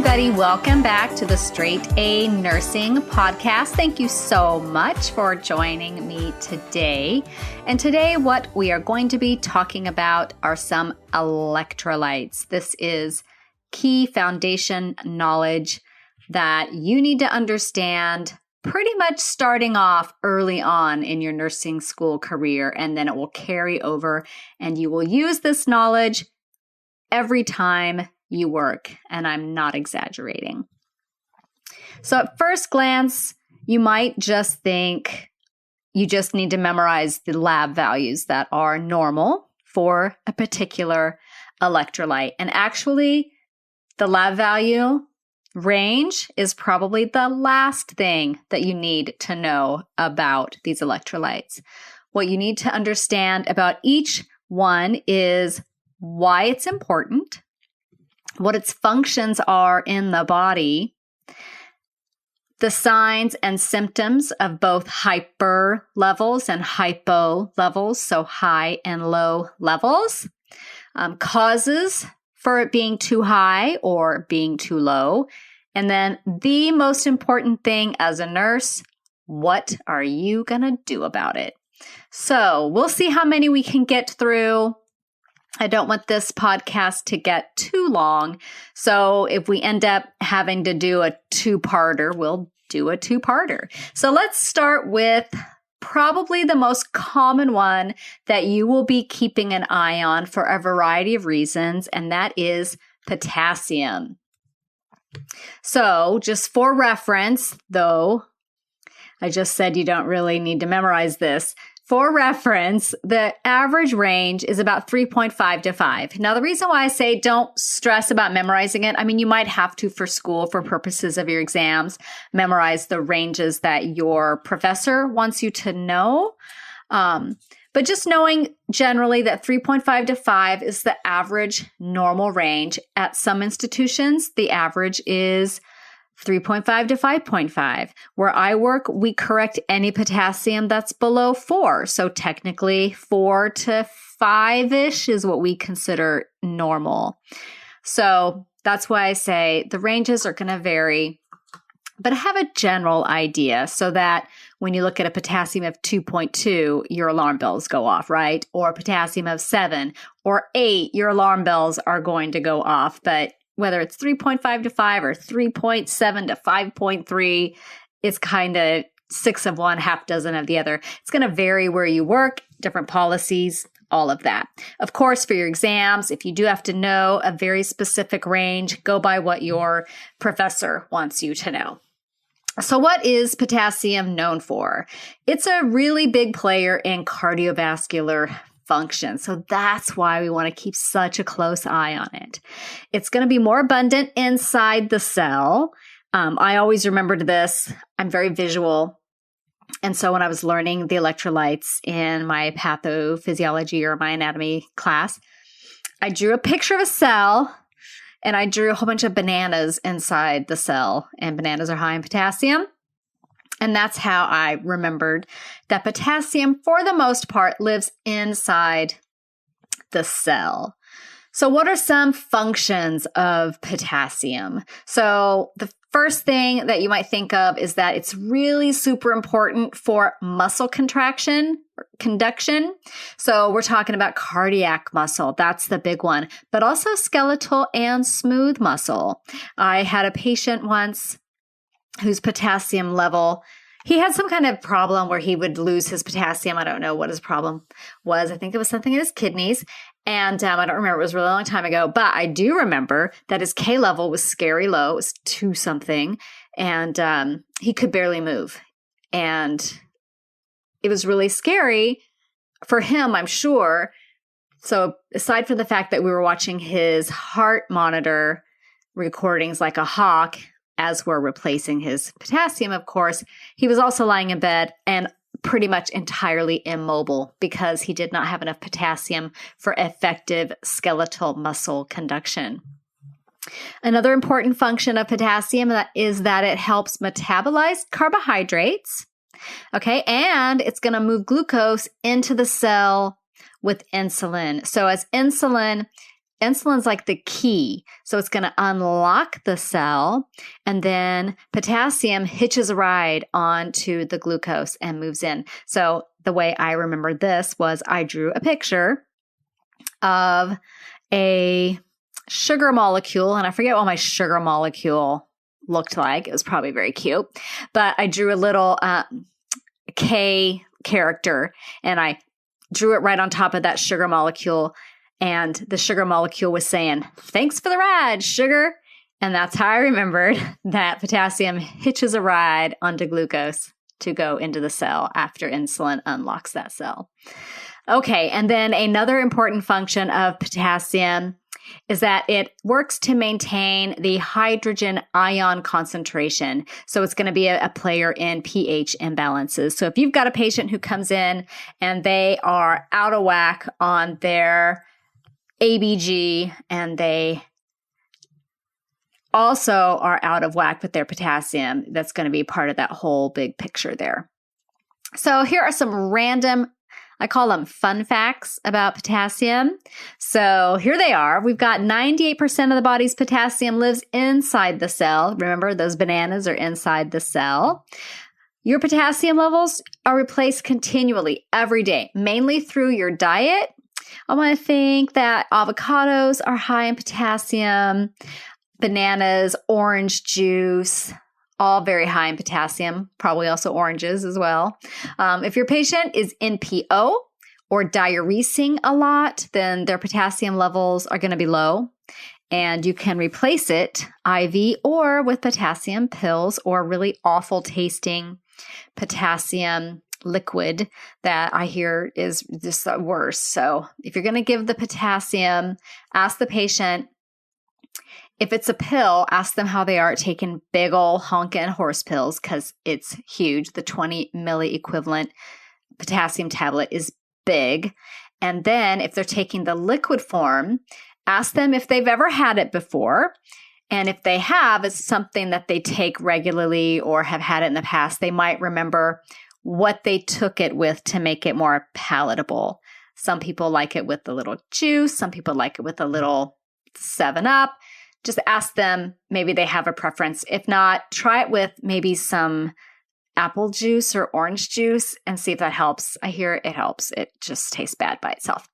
everybody. Welcome back to the Straight A Nursing Podcast. Thank you so much for joining me today. And today, what we are going to be talking about are some electrolytes. This is key foundation knowledge that you need to understand pretty much starting off early on in your nursing school career, and then it will carry over and you will use this knowledge every time you work, and I'm not exaggerating. So at first glance, you might just think you just need to memorize the lab values that are normal for a particular electrolyte. And actually, the lab value range is probably the last thing that you need to know about these electrolytes. What you need to understand about each one is why it's important, what its functions are in the body, the signs and symptoms of both hyper levels and hypo levels, so high and low levels, causes for it being too high or being too low, and then the most important thing as a nurse, what are you going to do about it? So we'll see how many we can get through. I don't want this podcast to get too long. So if we end up having to do a two-parter, we'll do a two-parter. So let's start with probably the most common one that you will be keeping an eye on for a variety of reasons, and that is potassium. So just for reference, though, I just said you don't really need to memorize this. For reference, the average range is about 3.5 to 5. Now, the reason why I say don't stress about memorizing it, I mean, you might have to for school, for purposes of your exams, memorize the ranges that your professor wants you to know. But just knowing generally that 3.5 to 5 is the average normal range. At some institutions, the average is 3.5 to 5.5. Where I work, we correct any potassium that's below 4. So technically 4 to 5-ish is what we consider normal. So that's why I say the ranges are going to vary, but have a general idea so that when you look at a potassium of 2.2, your alarm bells go off, right? Or potassium of 7 or 8, your alarm bells are going to go off. But whether it's 3.5 to 5 or 3.7 to 5.3, it's kind of 6 of one, half dozen of the other. It's going to vary where you work, different policies, all of that. Of course, for your exams, if you do have to know a very specific range, go by what your professor wants you to know. So what is potassium known for? It's a really big player in cardiovascular function. So that's why we want to keep such a close eye on it. It's going to be more abundant inside the cell. I always remembered this. I'm very visual. And so when I was learning the electrolytes in my pathophysiology or my anatomy class, I drew a picture of a cell and I drew a whole bunch of bananas inside the cell. And bananas are high in potassium. And that's how I remembered that potassium, for the most part, lives inside the cell. So what are some functions of potassium? So the first thing that you might think of is that it's really super important for muscle contraction, or conduction. So we're talking about cardiac muscle. That's the big one, but also skeletal and smooth muscle. I had a patient once whose potassium level, he had some kind of problem where he would lose his potassium. I don't know what his problem was. I think it was something in his kidneys. And I don't remember. It was a really long time ago. But I do remember that his K level was scary low. It was 2 something. And he could barely move. And it was really scary for him, I'm sure. So aside from the fact that we were watching his heart monitor recordings like a hawk, as we're replacing his potassium, of course, he was also lying in bed and pretty much entirely immobile because he did not have enough potassium for effective skeletal muscle conduction. Another important function of potassium is that it helps metabolize carbohydrates, okay, and it's going to move glucose into the cell with insulin. So as insulin insulin's like the key. So it's going to unlock the cell, and then potassium hitches a ride onto the glucose and moves in. So the way I remember this was I drew a picture of a sugar molecule, and I forget what my sugar molecule looked like. It was probably very cute, but I drew a little K character, and I drew it right on top of that sugar molecule. And the sugar molecule was saying, "Thanks for the ride, sugar." And that's how I remembered that potassium hitches a ride onto glucose to go into the cell after insulin unlocks that cell. Okay, and then another important function of potassium is that it works to maintain the hydrogen ion concentration. So it's going to be a player in pH imbalances. So if you've got a patient who comes in and they are out of whack on their ABG, and they also are out of whack with their potassium, that's going to be part of that whole big picture there. So here are some random, I call them fun facts about potassium. So here they are. We've got 98% of the body's potassium lives inside the cell. Remember, those bananas are inside the cell. Your potassium levels are replaced continually every day, mainly through your diet. I want to think that avocados are high in potassium, bananas, orange juice, all very high in potassium, probably also oranges as well. If your patient is NPO or diuresing a lot, then their potassium levels are going to be low, and you can replace it IV or with potassium pills or really awful tasting potassium liquid that I hear is just the worst. So if you're going to give the potassium, ask the patient. If it's a pill, ask them how they are taking big ol' honkin' horse pills, because it's huge. The 20 milli equivalent potassium tablet is big. And then if they're taking the liquid form, ask them if they've ever had it before. And if they have, it's something that they take regularly or have had it in the past, they might remember what they took it with to make it more palatable. Some people like it with a little juice. Some people like it with a little 7-Up. Just ask them, maybe they have a preference. If not, try it with maybe some apple juice or orange juice and see if that helps. I hear it helps. It just tastes bad by itself.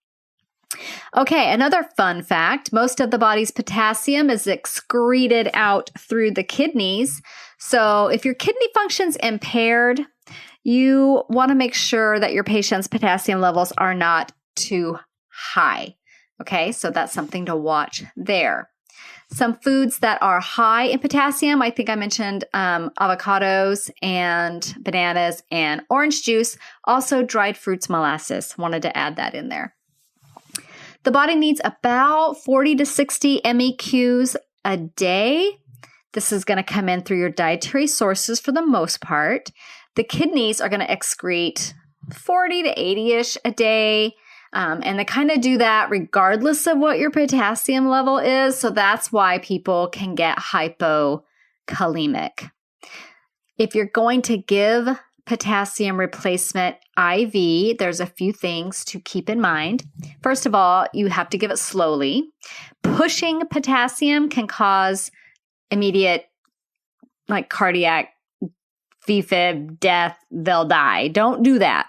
Okay, another fun fact, most of the body's potassium is excreted out through the kidneys. So if your kidney function's impaired, you want to make sure that your patient's potassium levels are not too high. Okay, so that's something to watch there. Some foods that are high in potassium, I think I mentioned avocados and bananas and orange juice, also dried fruits, molasses. Wanted to add that in there. The body needs about 40 to 60 MEQs a day. This is going to come in through your dietary sources for the most part. The kidneys are going to excrete 40 to 80-ish a day. And they kind of do that regardless of what your potassium level is. So that's why people can get hypokalemic. If you're going to give potassium replacement IV, there's a few things to keep in mind. First of all, you have to give it slowly. Pushing potassium can cause immediate cardiac VFib, death, they'll die. Don't do that.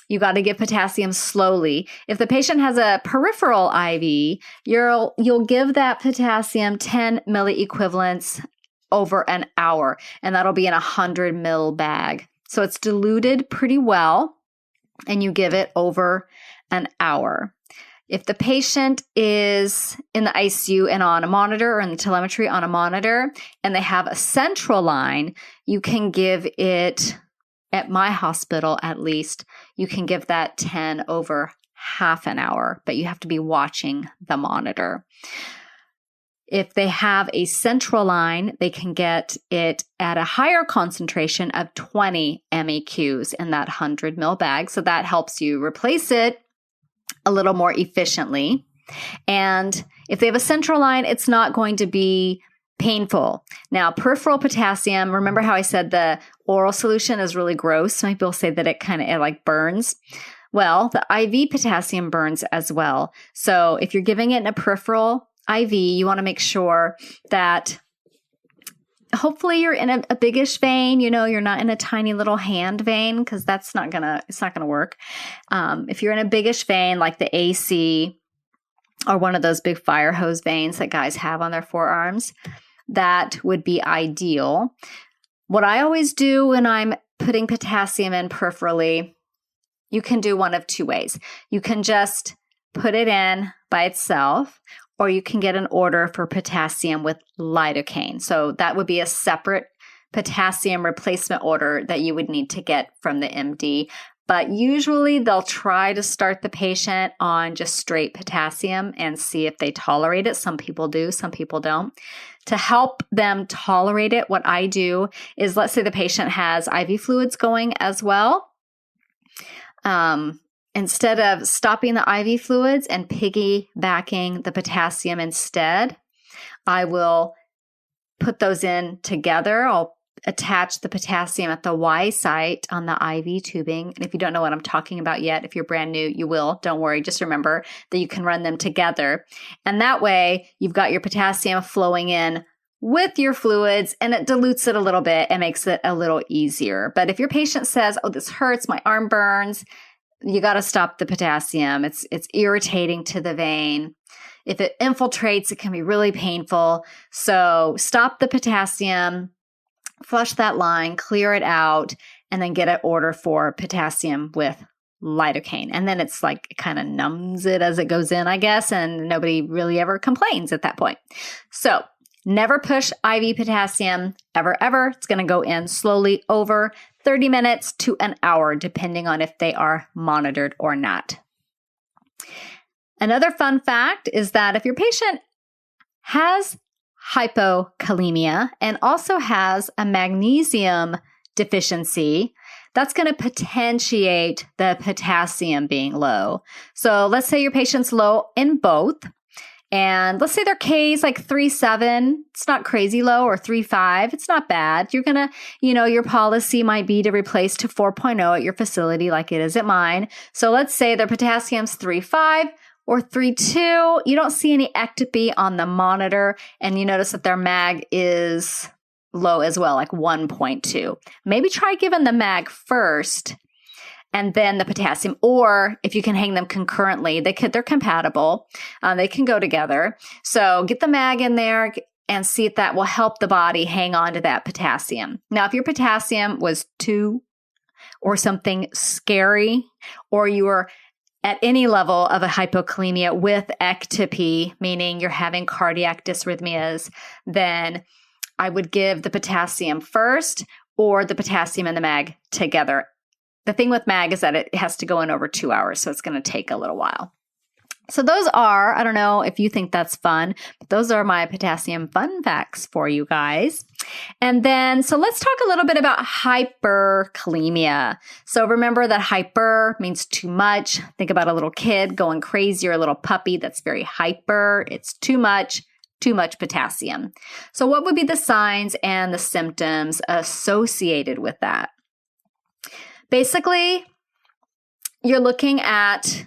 You got to give potassium slowly. If the patient has a peripheral IV, you'll give that potassium 10 milliequivalents over an hour, and that'll be in a 100 ml bag. So it's diluted pretty well, and you give it over an hour. If the patient is in the ICU and on a monitor or in the telemetry on a monitor, and they have a central line, you can give it, at my hospital at least, you can give that 10 over half an hour, but you have to be watching the monitor. If they have a central line, they can get it at a higher concentration of 20 MEQs in that 100 ml bag. So that helps you replace it a little more efficiently. And if they have a central line, it's not going to be painful. Now, peripheral potassium, remember how I said the oral solution is really gross? Some people say that it burns. Well, the IV potassium burns as well. So if you're giving it in a peripheral IV, you want to make sure that hopefully you're in a biggish vein, you're not in a tiny little hand vein, because it's not gonna work. If you're in a biggish vein like the AC or one of those big fire hose veins that guys have on their forearms, that would be ideal. What I always do when I'm putting potassium in peripherally, you can do one of two ways. You can just put it in by itself, or you can get an order for potassium with lidocaine. So that would be a separate potassium replacement order that you would need to get from the MD. But usually they'll try to start the patient on just straight potassium and see if they tolerate it. Some people do, some people don't. To help them tolerate it, what I do is, let's say the patient has IV fluids going as well. Instead of stopping the IV fluids and piggybacking the potassium instead, I will put those in together. I'll attach the potassium at the Y site on the IV tubing. And if you don't know what I'm talking about yet, if you're brand new, you will. Don't worry. Just remember that you can run them together. And that way, you've got your potassium flowing in with your fluids, and it dilutes it a little bit and makes it a little easier. But if your patient says, oh, this hurts, my arm burns, you got to stop the potassium. It's irritating to the vein. If it infiltrates, it can be really painful. So stop the potassium, flush that line, clear it out, and then get an order for potassium with lidocaine. And then it's like, it kind of numbs it as it goes in, I guess, and nobody really ever complains at that point. So never push IV potassium, ever. It's going to go in slowly over 30 minutes to an hour, depending on if they are monitored or not. Another fun fact is that if your patient has hypokalemia and also has a magnesium deficiency, that's going to potentiate the potassium being low. So let's say your patient's low in both. And let's say their K is like 3.7. It's not crazy low, or 3.5. It's not bad. You're going to, your policy might be to replace to 4.0 at your facility like it is at mine. So let's say their potassium's 3.5 or 3.2. You don't see any ectopy on the monitor, and you notice that their mag is low as well, like 1.2. Maybe try giving the mag first and then the potassium, or if you can hang them concurrently, they're compatible. They can go together. So get the mag in there and see if that will help the body hang on to that potassium. Now, if your potassium was 2 or something scary, or you were at any level of a hypokalemia with ectopy, meaning you're having cardiac dysrhythmias, then I would give the potassium first, or the potassium and the mag together. The thing with mag is that it has to go in over 2 hours, so it's going to take a little while. So those are, I don't know if you think that's fun, but those are my potassium fun facts for you guys. And then, so let's talk a little bit about hyperkalemia. So remember that hyper means too much. Think about a little kid going crazy, or a little puppy that's very hyper. It's too much potassium. So what would be the signs and the symptoms associated with that? Basically, you're looking at,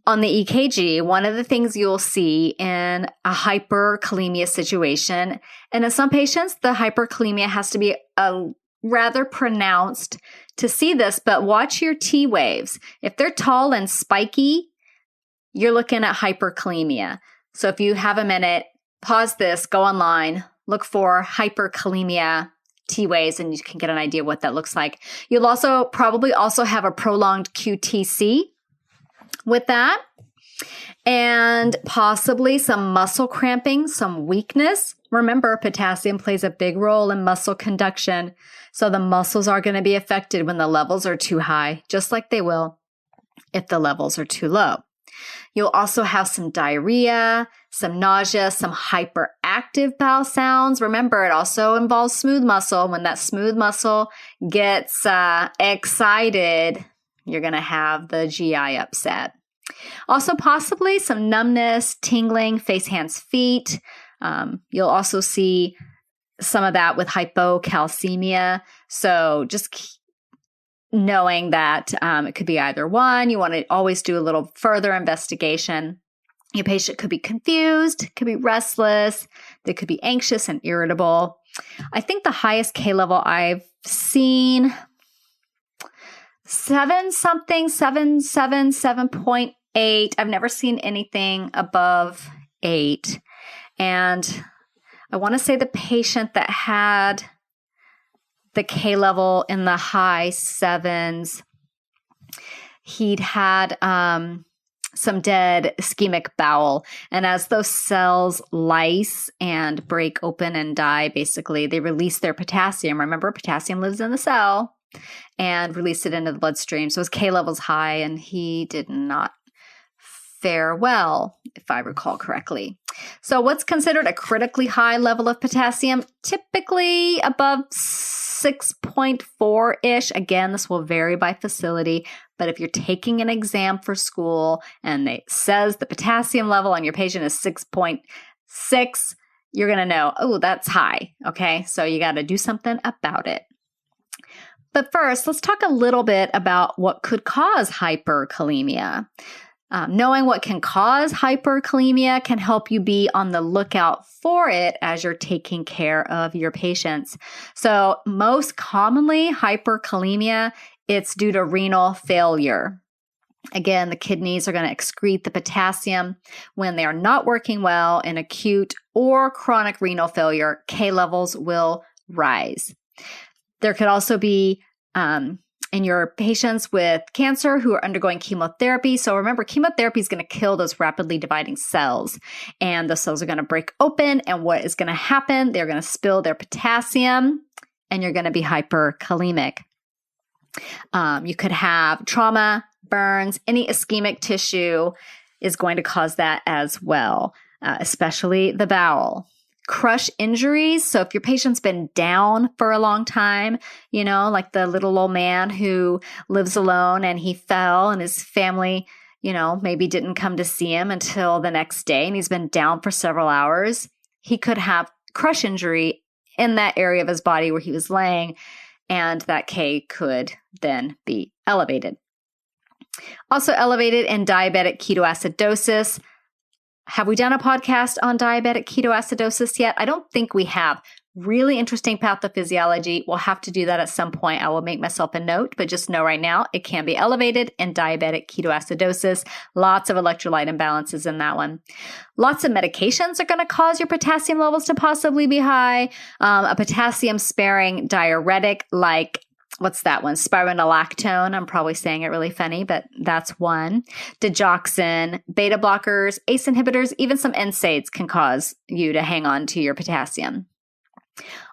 on the EKG, one of the things you'll see in a hyperkalemia situation, and in some patients, the hyperkalemia has to be rather pronounced to see this, but watch your T waves. If they're tall and spiky, you're looking at hyperkalemia. So if you have a minute, pause this, go online, look for hyperkalemia T waves, and you can get an idea what that looks like. You'll probably also have a prolonged QTC with that, and possibly some muscle cramping, some weakness. Remember, potassium plays a big role in muscle conduction, so the muscles are going to be affected when the levels are too high, just like they will if the levels are too low. You'll also have some diarrhea, some nausea, some hyperactive bowel sounds. Remember, it also involves smooth muscle. When that smooth muscle gets excited, you're going to have the GI upset. Also, possibly some numbness, tingling, face, hands, feet. You'll also see some of that with hypocalcemia. So just knowing that it could be either one. You want to always do a little further investigation. Your patient could be confused, could be restless, they could be anxious and irritable. I think the highest K level I've seen, 7.8. I've never seen anything above 8. And I want to say the patient that had the K level in the high 7s, he'd had some dead ischemic bowel. And as those cells lyse and break open and die, basically, they release their potassium. Remember, potassium lives in the cell, and release it into the bloodstream. So his K level's high, and he did not fare well, if I recall correctly. So what's considered a critically high level of potassium? Typically above 6.4-ish. Again, this will vary by facility, but if you're taking an exam for school and it says the potassium level on your patient is 6.6, you're going to know, oh, that's high. Okay, so you got to do something about it. But first, let's talk a little bit about what could cause hyperkalemia. Knowing what can cause hyperkalemia can help you be on the lookout for it as you're taking care of your patients. So most commonly, hyperkalemia, it's due to renal failure. Again, the kidneys are going to excrete the potassium when they are not working well. In acute or chronic renal failure, K levels will rise. There could also be in your patients with cancer who are undergoing chemotherapy. So remember, chemotherapy is going to kill those rapidly dividing cells, and the cells are going to break open. And what is going to happen? They're going to spill their potassium, and you're going to be hyperkalemic. You could have trauma, burns, any ischemic tissue is going to cause that as well, especially the bowel. Crush injuries. So if your patient's been down for a long time, you know, like the little old man who lives alone and he fell and his family, you know, maybe didn't come to see him until the next day and he's been down for several hours, he could have crush injury in that area of his body where he was laying, and that K could then be elevated. Also elevated in diabetic ketoacidosis. Have we done a podcast on diabetic ketoacidosis yet? I don't think we have. Really interesting pathophysiology. We'll have to do that at some point. I will make myself a note, but just know right now it can be elevated in diabetic ketoacidosis. Lots of electrolyte imbalances in that one. Lots of medications are going to cause your potassium levels to possibly be high. A potassium-sparing diuretic like what's that one? Spironolactone. I'm probably saying it really funny, but that's one. Digoxin, beta blockers, ACE inhibitors, even some NSAIDs can cause you to hang on to your potassium.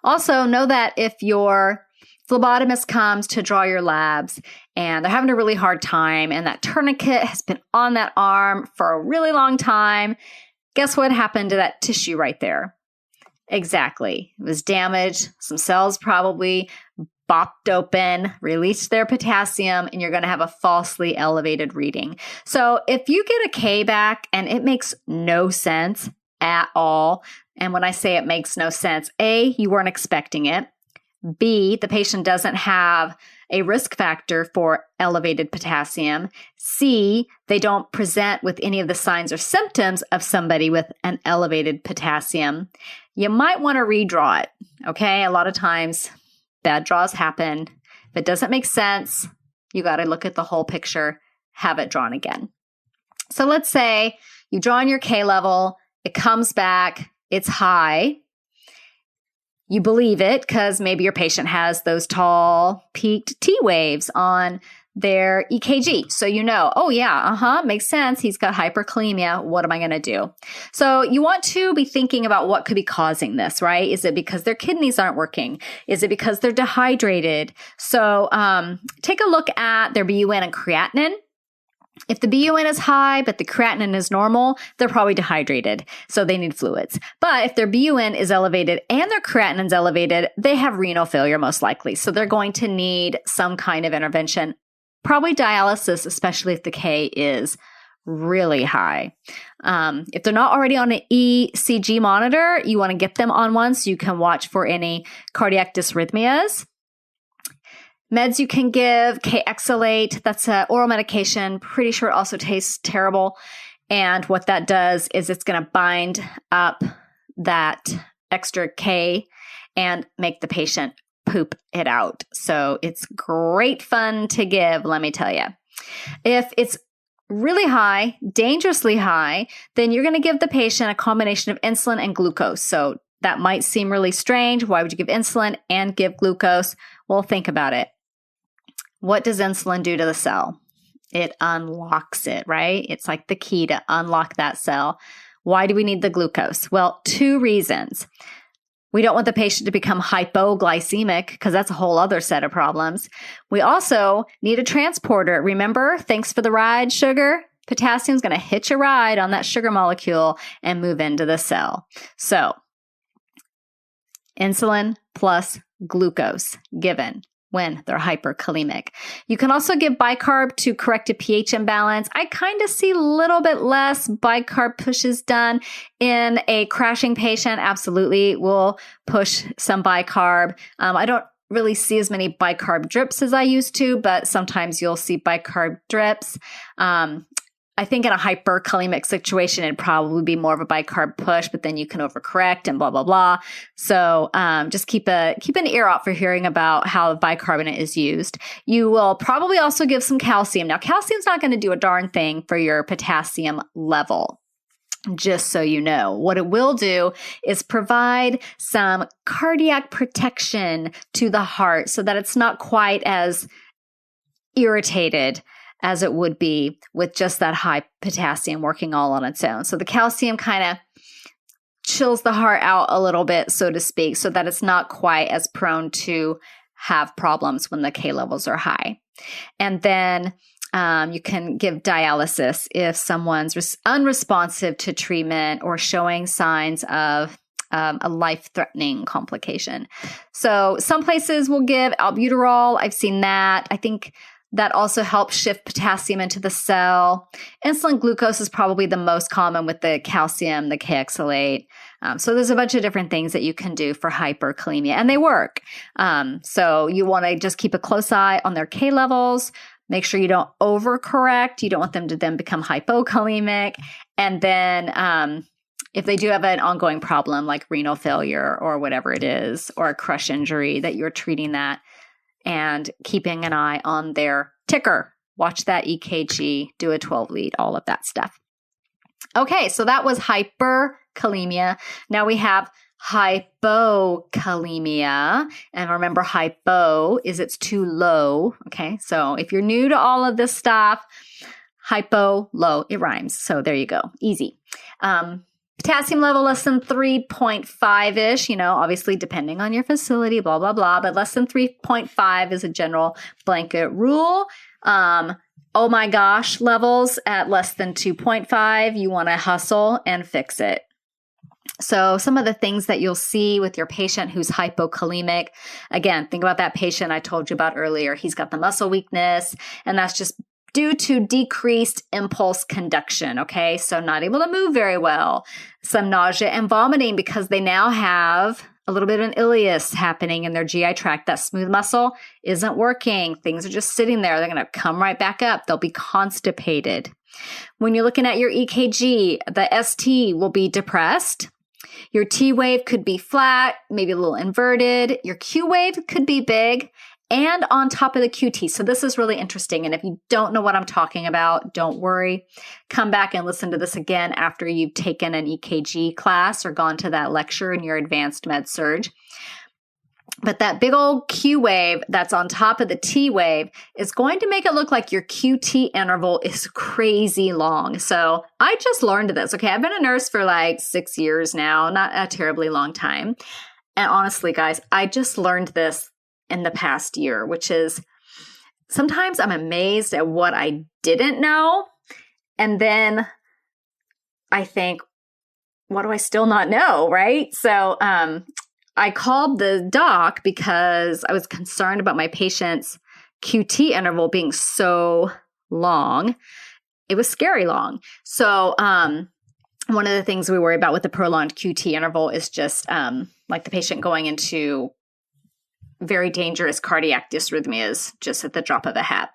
Also, know that if your phlebotomist comes to draw your labs and they're having a really hard time and that tourniquet has been on that arm for a really long time, guess what happened to that tissue right there? Exactly. It was damaged. Some cells probably bopped open, released their potassium, and you're going to have a falsely elevated reading. So if you get a K back and it makes no sense at all, and when I say it makes no sense, A, you weren't expecting it. B, the patient doesn't have a risk factor for elevated potassium. C, they don't present with any of the signs or symptoms of somebody with an elevated potassium. You might want to redraw it, okay? A lot of times bad draws happen. If it doesn't make sense, you got to look at the whole picture, have it drawn again. So let's say you draw in your K level, it comes back, it's high. You believe it because maybe your patient has those tall peaked T waves on their EKG. So you know, oh yeah, makes sense. He's got hyperkalemia. What am I going to do? So you want to be thinking about what could be causing this, right? Is it because their kidneys aren't working? Is it because they're dehydrated? So take a look at their BUN and creatinine. If the BUN is high, but the creatinine is normal, they're probably dehydrated, so they need fluids. But if their BUN is elevated and their creatinine is elevated, they have renal failure most likely. So they're going to need some kind of intervention, probably dialysis, especially if the K is really high. If they're not already on an ECG monitor, you want to get them on one so you can watch for any cardiac dysrhythmias. Meds you can give, K-exolate, that's an oral medication. Pretty sure it also tastes terrible. And what that does is it's going to bind up that extra K and make the patient poop it out. So it's great fun to give, let me tell you. If it's really high, dangerously high, then you're going to give the patient a combination of insulin and glucose. So that might seem really strange. Why would you give insulin and give glucose? Well, think about it. What does insulin do to the cell? It unlocks it, right? It's like the key to unlock that cell. Why do we need the glucose? Well, 2 reasons. We don't want the patient to become hypoglycemic because that's a whole other set of problems. We also need a transporter. Remember, thanks for the ride, sugar. Potassium is going to hitch a ride on that sugar molecule and move into the cell. So, insulin plus glucose given when they're hyperkalemic. You can also give bicarb to correct a pH imbalance. I kind of see a little bit less bicarb pushes done in a crashing patient. Absolutely, we'll push some bicarb. I don't really see as many bicarb drips as I used to, but sometimes you'll see bicarb drips. I think in a hyperkalemic situation, it'd probably be more of a bicarb push, but then you can overcorrect and blah, blah, blah. So just keep an ear out for hearing about how bicarbonate is used. You will probably also give some calcium. Now, calcium's not going to do a darn thing for your potassium level. Just so you know, what it will do is provide some cardiac protection to the heart so that it's not quite as irritated as it would be with just that high potassium working all on its own. So the calcium kind of chills the heart out a little bit, so to speak, so that it's not quite as prone to have problems when the K levels are high. And then you can give dialysis if someone's unresponsive to treatment or showing signs of a life-threatening complication. So some places will give albuterol. I've seen that. I think that also helps shift potassium into the cell. Insulin glucose is probably the most common with the calcium, the K-exolate. So there's a bunch of different things that you can do for hyperkalemia, and they work. So you want to just keep a close eye on their K levels. Make sure you don't overcorrect. You don't want them to then become hypokalemic. And then if they do have an ongoing problem like renal failure or whatever it is, or a crush injury, that you're treating that and keeping an eye on their ticker. Watch that EKG, do a 12 lead, all of that stuff. Okay, so that was hyperkalemia. Now we have hypokalemia. And remember, hypo is it's too low. Okay, so if you're new to all of this stuff, hypo, low, it rhymes. So there you go, easy. Potassium level less than 3.5-ish, obviously depending on your facility, blah, blah, blah, but less than 3.5 is a general blanket rule. Oh my gosh, levels at less than 2.5, you want to hustle and fix it. So some of the things that you'll see with your patient who's hypokalemic, again, think about that patient I told you about earlier. He's got the muscle weakness, and that's just due to decreased impulse conduction, okay? So not able to move very well. Some nausea and vomiting because they now have a little bit of an ileus happening in their GI tract. That smooth muscle isn't working. Things are just sitting there. They're going to come right back up. They'll be constipated. When you're looking at your EKG, the ST will be depressed. Your T wave could be flat, maybe a little inverted. Your Q wave could be big and on top of the QT. So this is really interesting. And if you don't know what I'm talking about, don't worry. Come back and listen to this again after you've taken an EKG class or gone to that lecture in your advanced med surg. But that big old Q wave that's on top of the T wave is going to make it look like your QT interval is crazy long. So I just learned this. Okay, I've been a nurse for like 6 years now, not a terribly long time. And honestly, guys, I just learned this in the past year, which is sometimes I'm amazed at what I didn't know. And then I think, what do I still not know, right? So I called the doc because I was concerned about my patient's QT interval being so long. It was scary long. So one of the things we worry about with the prolonged QT interval is just like the patient going into very dangerous cardiac dysrhythmias just at the drop of a hat.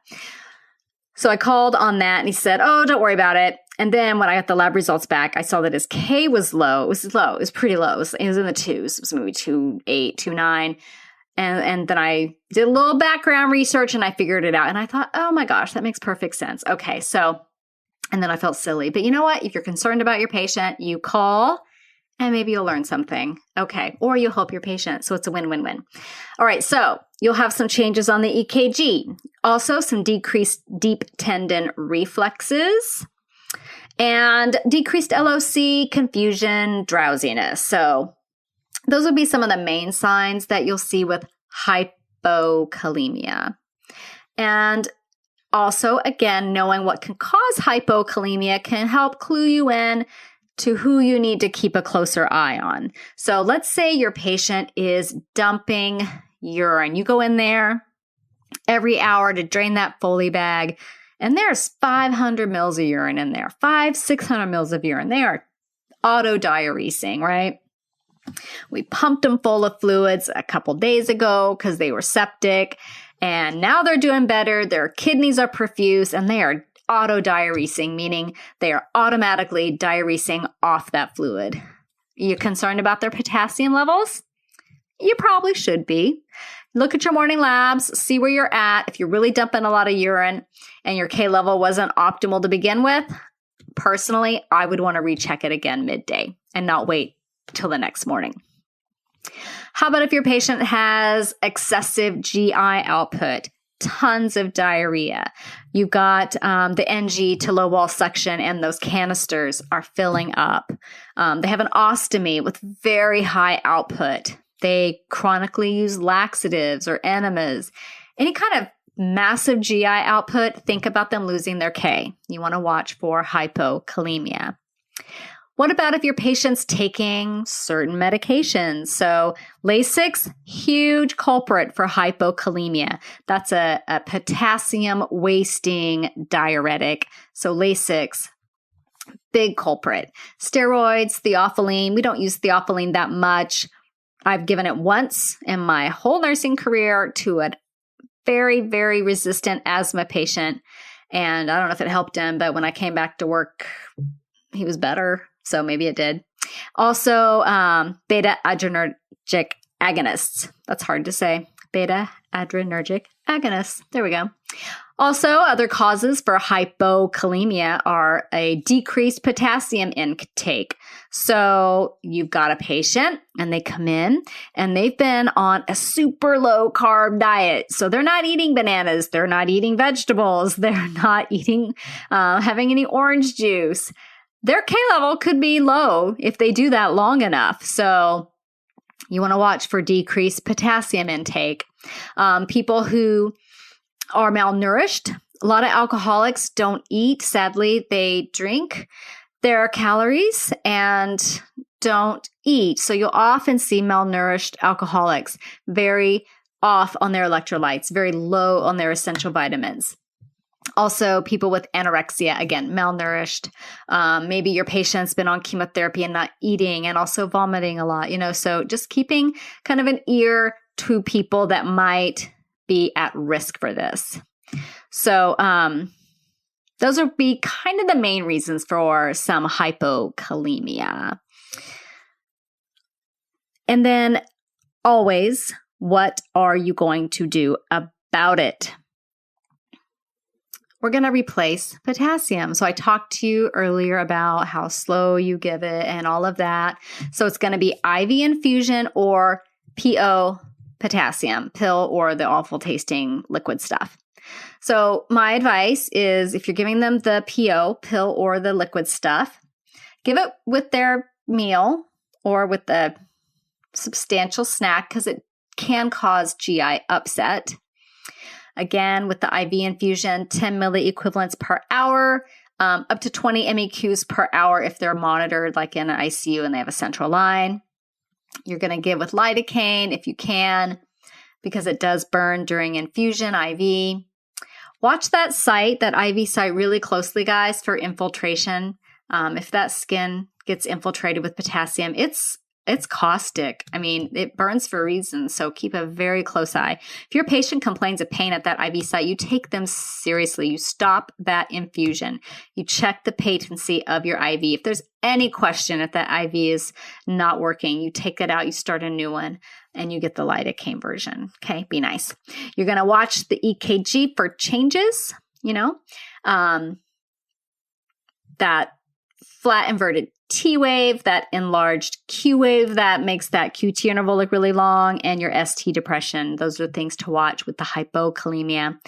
So I called on that and he said, oh, don't worry about it. And then when I got the lab results back, I saw that his K was low. It was low. It was pretty low. It was in the twos. It was maybe 2.8, 2.9. And then I did a little background research and I figured it out. And I thought, oh my gosh, that makes perfect sense. Okay, so, and then I felt silly. But you know what? If you're concerned about your patient, you call and maybe you'll learn something. Okay, or you'll help your patient. So it's a win-win-win. All right, so you'll have some changes on the EKG. Also, some decreased deep tendon reflexes and decreased LOC, confusion, drowsiness. So those would be some of the main signs that you'll see with hypokalemia. And also, again, knowing what can cause hypokalemia can help clue you in to who you need to keep a closer eye on. So let's say your patient is dumping urine. You go in there every hour to drain that Foley bag, and there's 500 mils of urine in there, 600 mils of urine. They are autodiuresing, right? We pumped them full of fluids a couple days ago because they were septic, and now they're doing better. Their kidneys are perfused, and they are autodiuresing, meaning they are automatically diuresing off that fluid. You concerned about their potassium levels? You probably should be. Look at your morning labs, see where you're at. If you're really dumping a lot of urine and your K level wasn't optimal to begin with, personally, I would want to recheck it again midday and not wait till the next morning. How about if your patient has excessive GI output, tons of diarrhea? You've got the NG to low wall suction and those canisters are filling up. They have an ostomy with very high output. They chronically use laxatives or enemas. Any kind of massive GI output, think about them losing their K. You want to watch for hypokalemia. What about if your patient's taking certain medications? So Lasix, huge culprit for hypokalemia. That's a potassium wasting diuretic. So Lasix, big culprit. Steroids, theophylline. We don't use theophylline that much. I've given it once in my whole nursing career to a very, very resistant asthma patient. And I don't know if it helped him, but when I came back to work, he was better. So maybe it did. Also, beta adrenergic agonists. That's hard to say. Beta adrenergic agonists. There we go. Also, other causes for hypokalemia are a decreased potassium intake. So you've got a patient and they come in and they've been on a super low carb diet. So they're not eating bananas. They're not eating vegetables. They're not eating, having any orange juice. Their K level could be low if they do that long enough. So you want to watch for decreased potassium intake. People who are malnourished, a lot of alcoholics don't eat. Sadly, they drink their calories and don't eat. So you'll often see malnourished alcoholics very off on their electrolytes, very low on their essential vitamins. Also, people with anorexia, again, malnourished. Maybe your patient's been on chemotherapy and not eating and also vomiting a lot, so just keeping kind of an ear to people that might be at risk for this. So those would be kind of the main reasons for some hypokalemia. And then always, what are you going to do about it? We're going to replace potassium. So I talked to you earlier about how slow you give it and all of that. So it's going to be IV infusion or PO potassium pill or the awful tasting liquid stuff. So my advice is if you're giving them the PO pill or the liquid stuff, give it with their meal or with a substantial snack because it can cause GI upset. Again, with the IV infusion, 10 milliequivalents per hour, up to 20 MEQs per hour if they're monitored like in an ICU and they have a central line. You're going to give with lidocaine if you can, because it does burn during infusion, IV. Watch that site, that IV site really closely, guys, for infiltration. If that skin gets infiltrated with potassium, it's it's caustic. I mean, it burns for a reason, so keep a very close eye. If your patient complains of pain at that IV site, you take them seriously. You stop that infusion. You check the patency of your IV. If there's any question if that IV is not working, you take it out, you start a new one, and you get the lidocaine version. Okay, be nice. You're going to watch the EKG for changes, that flat inverted T wave, that enlarged Q wave that makes that QT interval look really long, and your ST depression. Those are things to watch with the hypokalemia.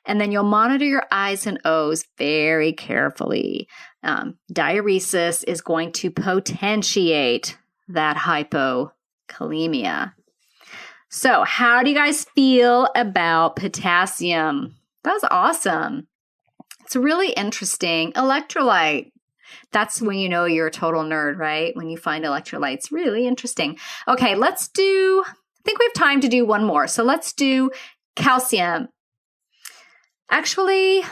And then you'll monitor your I's and O's very carefully. Diuresis is going to potentiate that hypokalemia. So how do you guys feel about potassium? That was awesome. It's a really interesting electrolyte. That's when you know you're a total nerd, right? When you find electrolytes. Really interesting. Okay, I think we have time to do one more. So let's do calcium. Actually,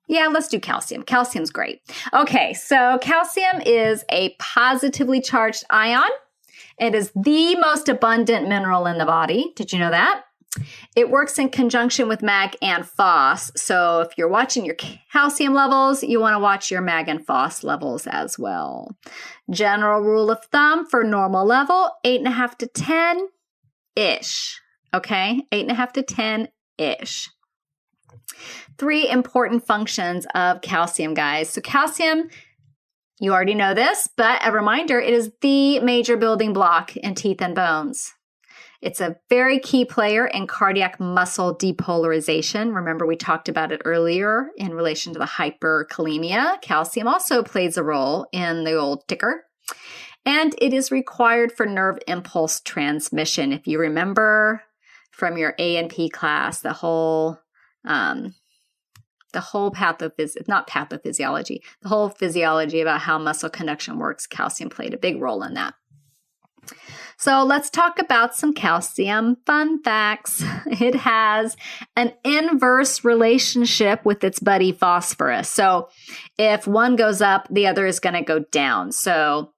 yeah, let's do calcium. Calcium's great. Okay, so calcium is a positively charged ion. It is the most abundant mineral in the body. Did you know that? It works in conjunction with mag and phos. So if you're watching your calcium levels, you want to watch your mag and phos levels as well. General rule of thumb for normal level, 8.5 to 10-ish. Okay, 8.5 to 10-ish. 3 important functions of calcium, guys. So calcium, you already know this, but a reminder, it is the major building block in teeth and bones. It's a very key player in cardiac muscle depolarization. Remember, we talked about it earlier in relation to the hyperkalemia. Calcium also plays a role in the old ticker. And it is required for nerve impulse transmission. If you remember from your A&P class, the whole physiology about how muscle conduction works, calcium played a big role in that. So let's talk about some calcium fun facts. It has an inverse relationship with its buddy phosphorus. So if one goes up, the other is going to go down. So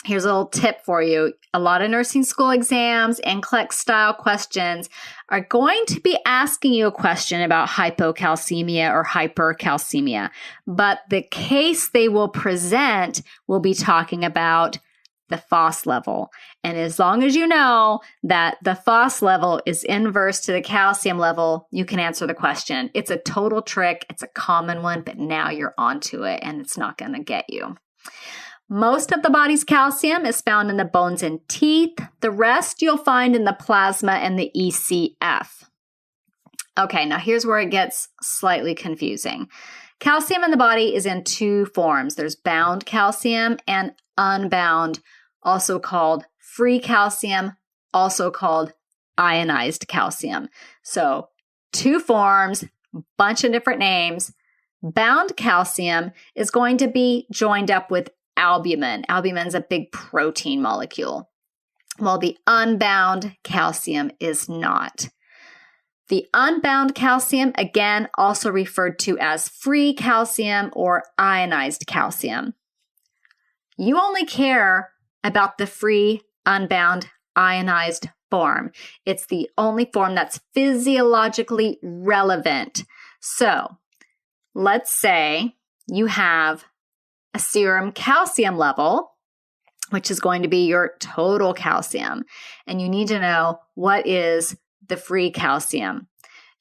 here's a little tip for you. A lot of nursing school exams and NCLEX style questions are going to be asking you a question about hypocalcemia or hypercalcemia. But the case they will present will be talking about the phos level. And as long as you know that the phos level is inverse to the calcium level, you can answer the question. It's a total trick. It's a common one, but now you're onto it and it's not going to get you. Most of the body's calcium is found in the bones and teeth. The rest you'll find in the plasma and the ECF. Okay, now here's where it gets slightly confusing. Calcium in the body is in 2 forms. There's bound calcium and unbound, also called free calcium, also called ionized calcium. So 2 forms, bunch of different names. Bound calcium is going to be joined up with albumin. Albumin is a big protein molecule, while the unbound calcium is not. The unbound calcium, again, also referred to as free calcium or ionized calcium. You only care about the free, unbound, ionized form. It's the only form that's physiologically relevant. So let's say you have a serum calcium level, which is going to be your total calcium, and you need to know what is the free calcium.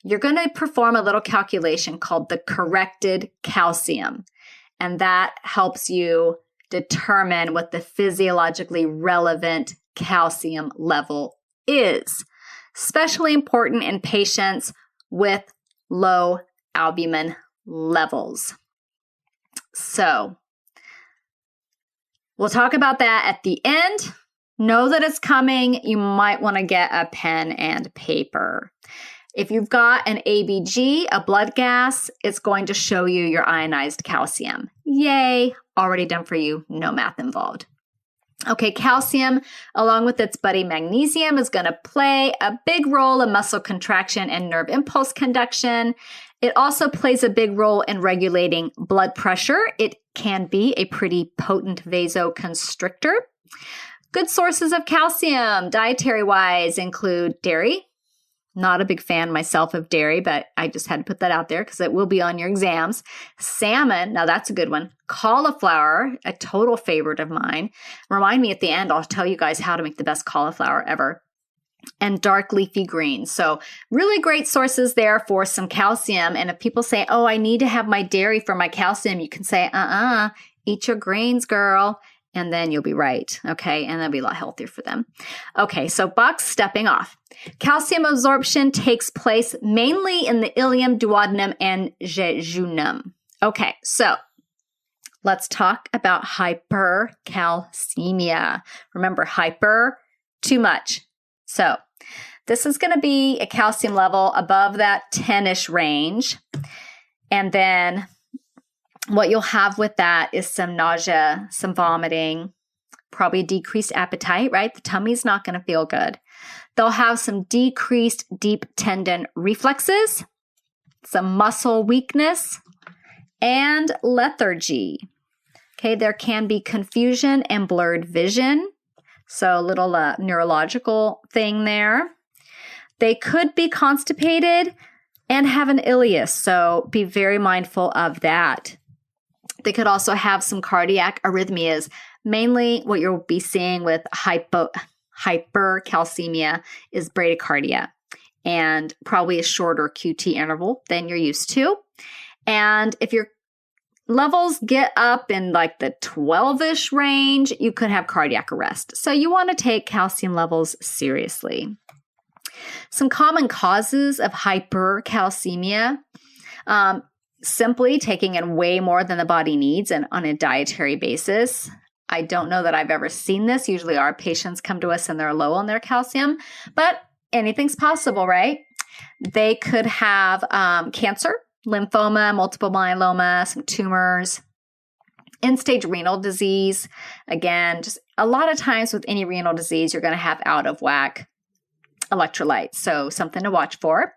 You're going to perform a little calculation called the corrected calcium, and that helps you determine what the physiologically relevant calcium level is. Especially important in patients with low albumin levels. So, we'll talk about that at the end. Know that it's coming. You might want to get a pen and paper. If you've got an ABG, a blood gas, it's going to show you your ionized calcium. Yay, already done for you, no math involved. Okay, calcium, along with its buddy magnesium, is going to play a big role in muscle contraction and nerve impulse conduction. It also plays a big role in regulating blood pressure. It can be a pretty potent vasoconstrictor. Good sources of calcium, dietary-wise, include dairy. Not a big fan myself of dairy, but I just had to put that out there because it will be on your exams. Salmon, now that's a good one. Cauliflower, a total favorite of mine. Remind me at the end, I'll tell you guys how to make the best cauliflower ever. And dark leafy greens. So really great sources there for some calcium. And if people say, oh, I need to have my dairy for my calcium, you can say, eat your grains, girl. And then you'll be right, okay? And that'll be a lot healthier for them. Okay, so box stepping off. Calcium absorption takes place mainly in the ileum, duodenum, and jejunum. Okay, so let's talk about hypercalcemia. Remember, hyper, too much. So this is going to be a calcium level above that 10-ish range. And then what you'll have with that is some nausea, some vomiting, probably a decreased appetite, right? The tummy's not going to feel good. They'll have some decreased deep tendon reflexes, some muscle weakness, and lethargy. Okay, there can be confusion and blurred vision. So a little neurological thing there. They could be constipated and have an ileus, so be very mindful of that. They could also have some cardiac arrhythmias. Mainly what you'll be seeing with hypercalcemia is bradycardia and probably a shorter QT interval than you're used to. And if your levels get up in like the 12-ish range, you could have cardiac arrest. So you want to take calcium levels seriously. Some common causes of hypercalcemia, simply taking in way more than the body needs and on a dietary basis. I don't know that I've ever seen this. Usually our patients come to us and they're low on their calcium, but anything's possible, right? They could have cancer, lymphoma, multiple myeloma, some tumors, end-stage renal disease. Again, just a lot of times with any renal disease, you're going to have out of whack electrolytes. So something to watch for.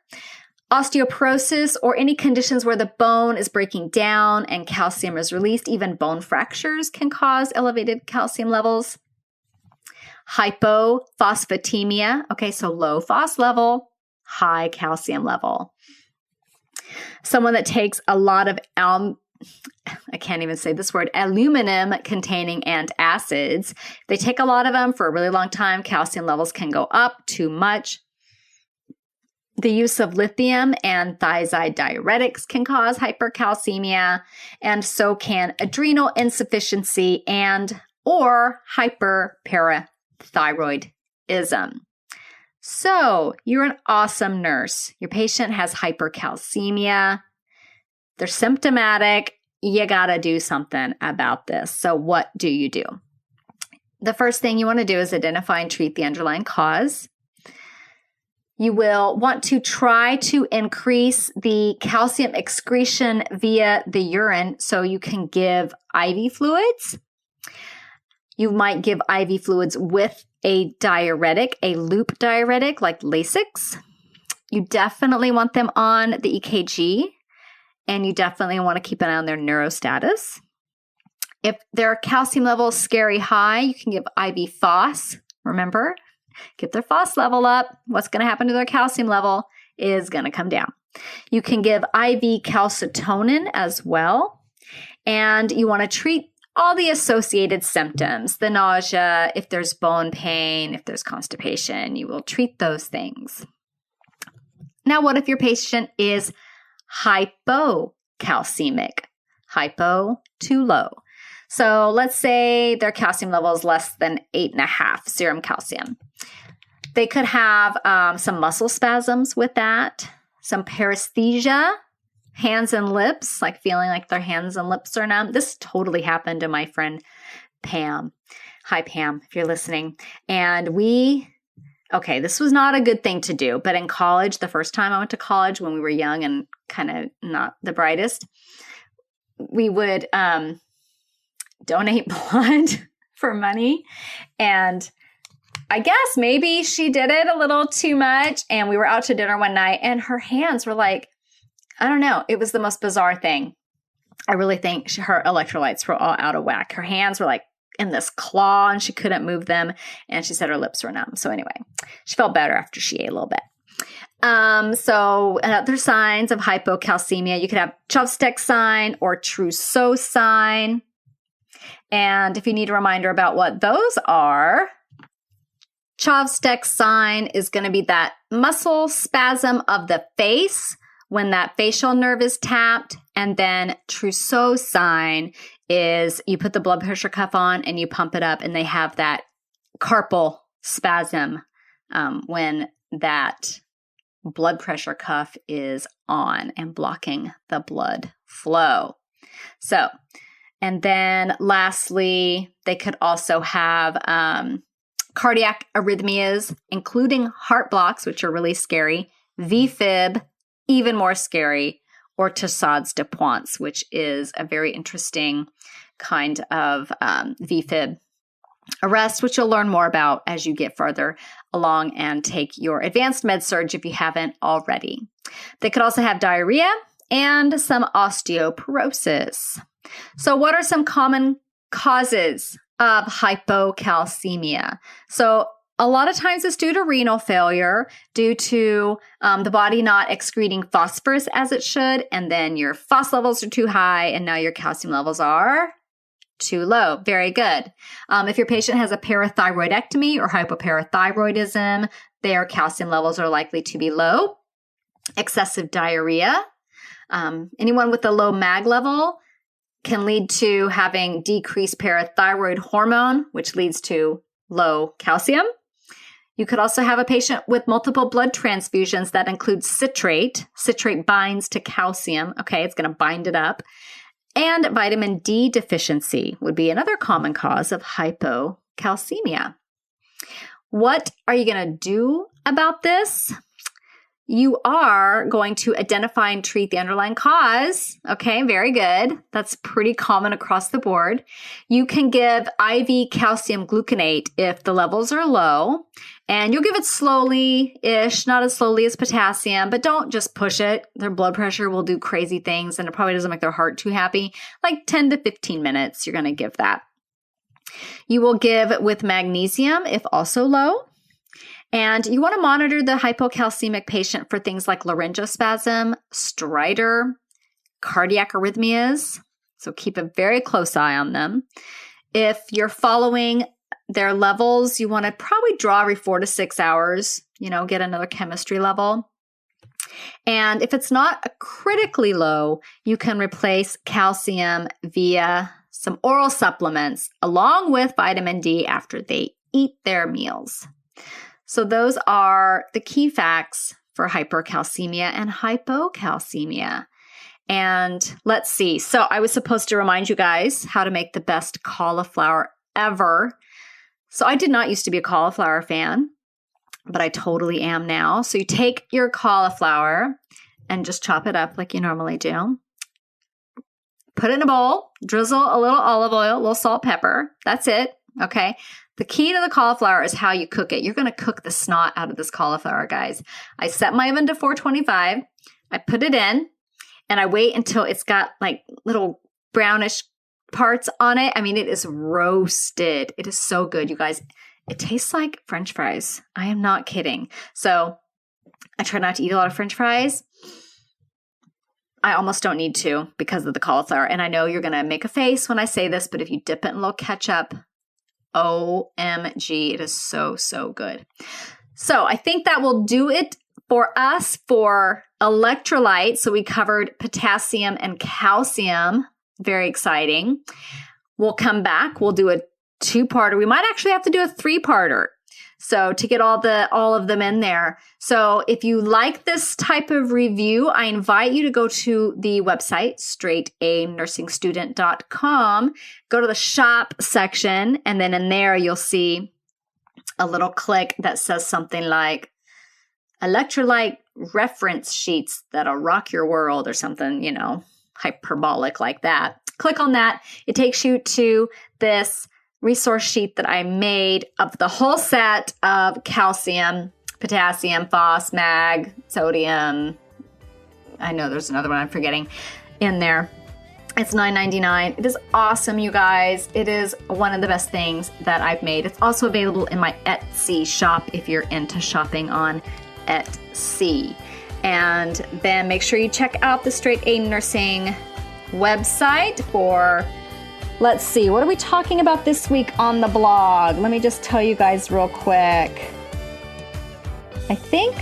Osteoporosis or any conditions where the bone is breaking down and calcium is released. Even bone fractures can cause elevated calcium levels. Hypophosphatemia. Okay, so low phos level, high calcium level. Someone that takes a lot of I can't even say this word, aluminum-containing antacids. They take a lot of them for a really long time. Calcium levels can go up too much. The use of lithium and thiazide diuretics can cause hypercalcemia, and so can adrenal insufficiency and or hyperparathyroidism. So you're an awesome nurse. Your patient has hypercalcemia. They're symptomatic. You got to do something about this. So what do you do? The first thing you want to do is identify and treat the underlying cause. You will want to try to increase the calcium excretion via the urine so you can give IV fluids. You might give IV fluids with a diuretic, a loop diuretic like Lasix. You definitely want them on the EKG, and you definitely want to keep an eye on their neurostatus. If their calcium level is scary high, you can give IV phos. Remember, get their phos level up. What's going to happen to their calcium level is going to come down. You can give IV calcitonin as well. And you want to treat all the associated symptoms, the nausea, if there's bone pain, if there's constipation, you will treat those things. Now, what if your patient is hypocalcemic? Hypo, too low. So let's say their calcium level is less than 8.5 serum calcium. They could have some muscle spasms with that, some paresthesia, hands and lips, like feeling like their hands and lips are numb. This totally happened to my friend Pam. Hi, Pam, if you're listening. And this was not a good thing to do, but in college, the first time I went to college when we were young and kind of not the brightest, we would donate blood for money. And I guess maybe she did it a little too much. And we were out to dinner one night and her hands were like, I don't know. It was the most bizarre thing. I really think her electrolytes were all out of whack. Her hands were like in this claw and she couldn't move them. And she said her lips were numb. So anyway, she felt better after she ate a little bit. So other signs of hypocalcemia, you could have chopstick sign or trousseau sign. And if you need a reminder about what those are, chopstick sign is going to be that muscle spasm of the face when that facial nerve is tapped. And then trousseau sign is you put the blood pressure cuff on and you pump it up and they have that carpal spasm when that blood pressure cuff is on and blocking the blood flow. So, and then lastly, they could also have cardiac arrhythmias, including heart blocks, which are really scary, VFib, even more scary, or Torsades de Pointes, which is a very interesting kind of VFib arrest, which you'll learn more about as you get further along and take your advanced med surg if you haven't already. They could also have diarrhea and some osteoporosis. So what are some common causes of hypocalcemia? So a lot of times it's due to renal failure, due to the body not excreting phosphorus as it should, and then your phos levels are too high, and now your calcium levels are too low. Very good. If your patient has a parathyroidectomy or hypoparathyroidism, their calcium levels are likely to be low. Excessive diarrhea. Anyone with a low MAG level can lead to having decreased parathyroid hormone, which leads to low calcium. You could also have a patient with multiple blood transfusions that include citrate. Citrate binds to calcium. Okay, it's going to bind it up. And vitamin D deficiency would be another common cause of hypocalcemia. What are you going to do about this? You are going to identify and treat the underlying cause. Okay, very good. That's pretty common across the board. You can give IV calcium gluconate if the levels are low, and you'll give it slowly-ish, not as slowly as potassium, but don't just push it. Their blood pressure will do crazy things, and it probably doesn't make their heart too happy. Like 10 to 15 minutes, you're going to give that. You will give with magnesium if also low. And you want to monitor the hypocalcemic patient for things like laryngospasm, stridor, cardiac arrhythmias. So keep a very close eye on them. If you're following their levels, you want to probably draw every 4 to 6 hours, get another chemistry level. And if it's not critically low, you can replace calcium via some oral supplements along with vitamin D after they eat their meals. So those are the key facts for hypercalcemia and hypocalcemia. And let's see. So I was supposed to remind you guys how to make the best cauliflower ever. So I did not used to be a cauliflower fan, but I totally am now. So you take your cauliflower and just chop it up like you normally do. Put it in a bowl, drizzle a little olive oil, a little salt, pepper. That's it. Okay. The key to the cauliflower is how you cook it. You're going to cook the snot out of this cauliflower, guys. I set my oven to 425. I put it in and I wait until it's got like little brownish parts on it. I mean, it is roasted. It is so good, you guys. It tastes like French fries. I am not kidding. So I try not to eat a lot of French fries. I almost don't need to because of the cauliflower. And I know you're going to make a face when I say this, but if you dip it in a little ketchup, OMG, it is so, so good. So I think that will do it for us for electrolytes. So we covered potassium and calcium. Very exciting. We'll come back. We'll do a 2-parter. We might actually have to do a 3-parter. So to get all of them in there. So if you like this type of review, I invite you to go to the website, straightanursingstudent.com, go to the shop section, and then in there you'll see a little click that says something like electrolyte reference sheets that'll rock your world or something, hyperbolic like that. Click on that. It takes you to this resource sheet that I made of the whole set of calcium, potassium, phos, mag, sodium. I know there's another one I'm forgetting in there. It's $9.99. It is awesome, you guys. It is one of the best things that I've made. It's also available in my Etsy shop if you're into shopping on Etsy. And then make sure you check out the Straight A Nursing website for, let's see, what are we talking about this week on the blog? Let me just tell you guys real quick. I think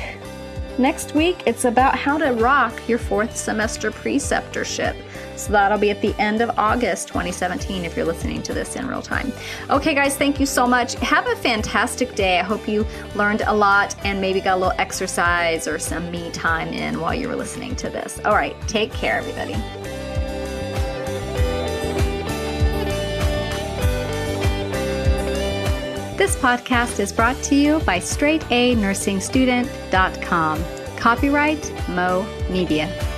next week it's about how to rock your 4th semester preceptorship. So that'll be at the end of August 2017 if you're listening to this in real time. Okay, guys, thank you so much. Have a fantastic day. I hope you learned a lot and maybe got a little exercise or some me time in while you were listening to this. All right, take care, everybody. This podcast is brought to you by straightanursingstudent.com. Copyright Mo Media.